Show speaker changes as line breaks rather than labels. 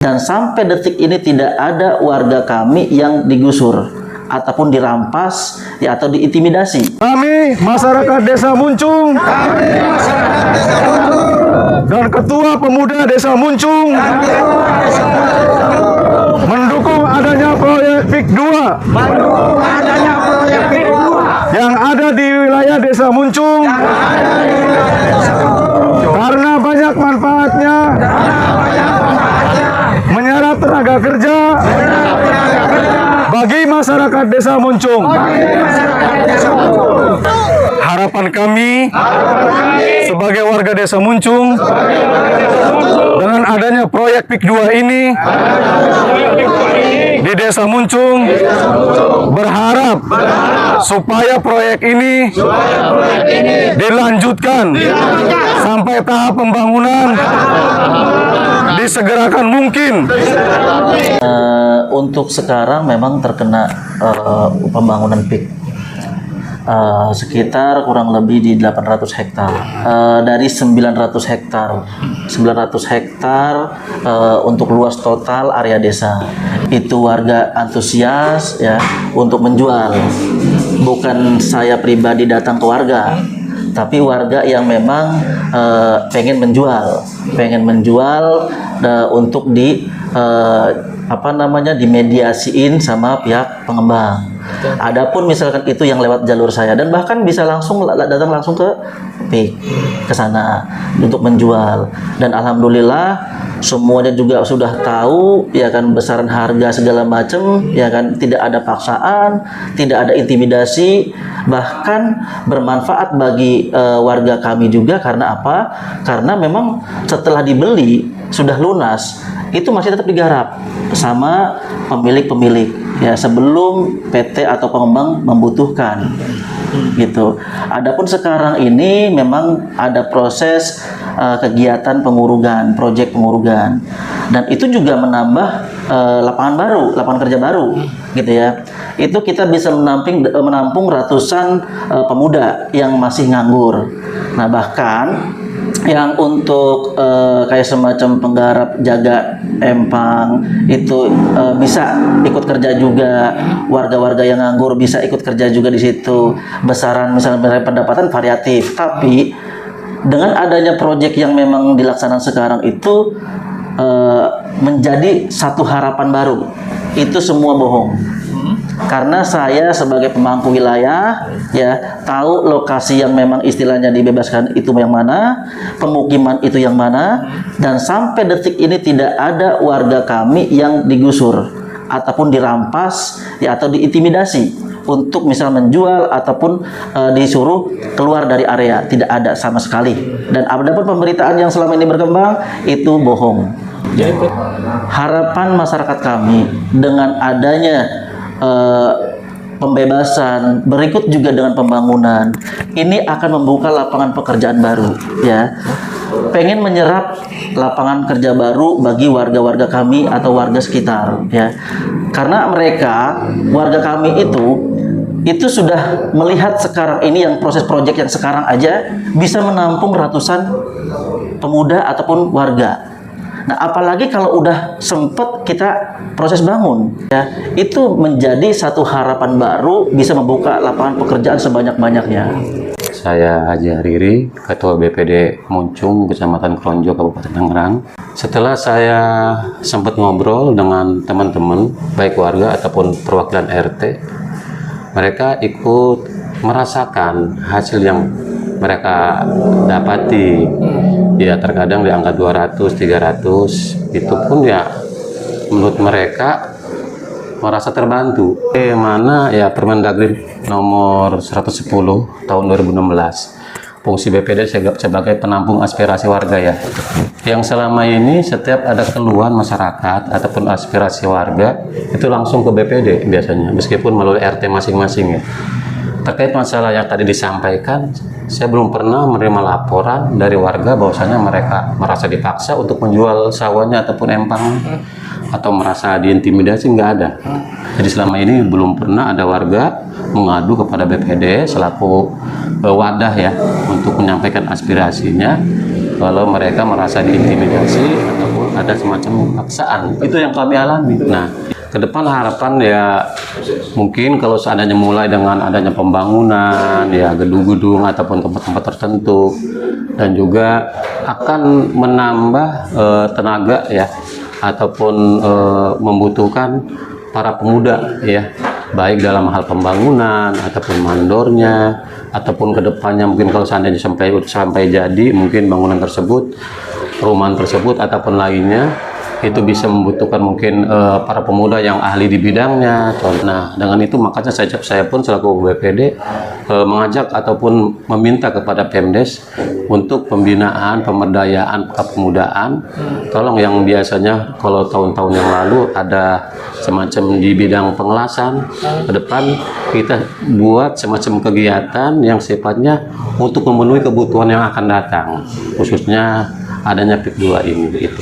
Dan sampai detik ini tidak ada warga kami yang digusur ataupun dirampas ya atau diintimidasi.
Kami masyarakat Desa Muncung dan Ketua Pemuda Desa Muncung mendukung adanya proyek PIK 2 yang ada di wilayah Desa Muncung karena banyak manfaatnya, menyerap tenaga kerja bagi masyarakat Desa Muncung. Harapan kami sebagai warga Desa Muncung dengan adanya proyek PIK 2 ini di Desa Muncung berharap supaya proyek ini dilanjutkan sampai tahap pembangunan disegerakan mungkin.
Untuk sekarang memang terkena pembangunan PIK sekitar kurang lebih di 800 hektar dari 900 hektar untuk luas total area desa. Itu warga antusias ya untuk menjual, bukan saya pribadi datang ke warga, tapi warga yang memang pengen menjual untuk dimediasiin sama pihak pengembang. Adapun misalkan itu yang lewat jalur saya, dan bahkan bisa langsung datang langsung ke PIK ke sana untuk menjual. Dan alhamdulillah semuanya juga sudah tahu ya kan besaran harga segala macam ya kan, tidak ada paksaan, tidak ada intimidasi, bahkan bermanfaat bagi warga kami juga. Karena apa? Karena memang setelah dibeli sudah lunas, itu masih tetap digarap sama pemilik-pemilik ya sebelum PT atau pengembang membutuhkan gitu. Adapun sekarang ini memang ada proses kegiatan pengurugan, proyek pengurugan, dan itu juga menambah lapangan kerja baru gitu ya. Itu kita bisa menampung ratusan pemuda yang masih nganggur. Nah, bahkan yang untuk kayak semacam penggarap jaga empang itu bisa ikut kerja juga, warga-warga yang nganggur bisa ikut kerja juga di situ. Besaran misalnya pendapatan variatif, tapi dengan adanya proyek yang memang dilaksanakan sekarang itu menjadi satu harapan baru. Itu semua bohong. Karena saya sebagai pemangku wilayah ya tahu lokasi yang memang istilahnya dibebaskan itu yang mana, pemukiman itu yang mana, dan sampai detik ini tidak ada warga kami yang digusur ataupun dirampas ya atau diintimidasi untuk misal menjual ataupun disuruh keluar dari area. Tidak ada sama sekali. Dan adapun pemberitaan yang selama ini berkembang itu bohong. Harapan masyarakat kami dengan adanya pembebasan berikut juga dengan pembangunan ini akan membuka lapangan pekerjaan baru ya. Pengen menyerap lapangan kerja baru bagi warga-warga kami atau warga sekitar ya. Karena mereka warga kami itu sudah melihat sekarang ini yang proses proyek yang sekarang aja bisa menampung ratusan pemuda ataupun warga. Nah, apalagi kalau udah sempet kita proses bangun ya, itu menjadi satu harapan baru bisa membuka lapangan pekerjaan sebanyak-banyaknya.
Saya Haji Hariri, Ketua BPD Muncung, Kecamatan Kronjo, Kabupaten Tangerang. Setelah saya sempat ngobrol dengan teman-teman, baik warga ataupun perwakilan RT, mereka ikut merasakan hasil yang mereka dapati. Ya terkadang di angka 200, 300, itu pun ya menurut mereka merasa terbantu. Mana ya Permendagri nomor 110 tahun 2016, fungsi BPD sebagai penampung aspirasi warga ya. Yang selama ini setiap ada keluhan masyarakat ataupun aspirasi warga itu langsung ke BPD biasanya, meskipun melalui RT masing-masing ya. Terkait masalah yang tadi disampaikan, saya belum pernah menerima laporan dari warga bahwasanya mereka merasa dipaksa untuk menjual sawahnya ataupun empang atau merasa diintimidasi, nggak ada. Jadi selama ini belum pernah ada warga mengadu kepada BPD selaku wadah ya untuk menyampaikan aspirasinya kalau mereka merasa diintimidasi ataupun ada semacam paksaan. Itu yang kami alami. Nah, ke depan harapan ya mungkin kalau seandainya mulai dengan adanya pembangunan ya gedung-gedung ataupun tempat-tempat tertentu, dan juga akan menambah tenaga ya ataupun membutuhkan para pemuda ya, baik dalam hal pembangunan ataupun mandornya, ataupun kedepannya mungkin kalau seandainya sampai jadi mungkin bangunan tersebut, perumahan tersebut ataupun lainnya, itu bisa membutuhkan mungkin para pemuda yang ahli di bidangnya. Nah, dengan itu makanya saya pun selaku BPD mengajak ataupun meminta kepada Pemdes untuk pembinaan, pemberdayaan kepemudaan. Tolong yang biasanya kalau tahun-tahun yang lalu ada semacam di bidang pengelasan, ke depan kita buat semacam kegiatan yang sifatnya untuk memenuhi kebutuhan yang akan datang, khususnya adanya PIK 2 ini. Itu.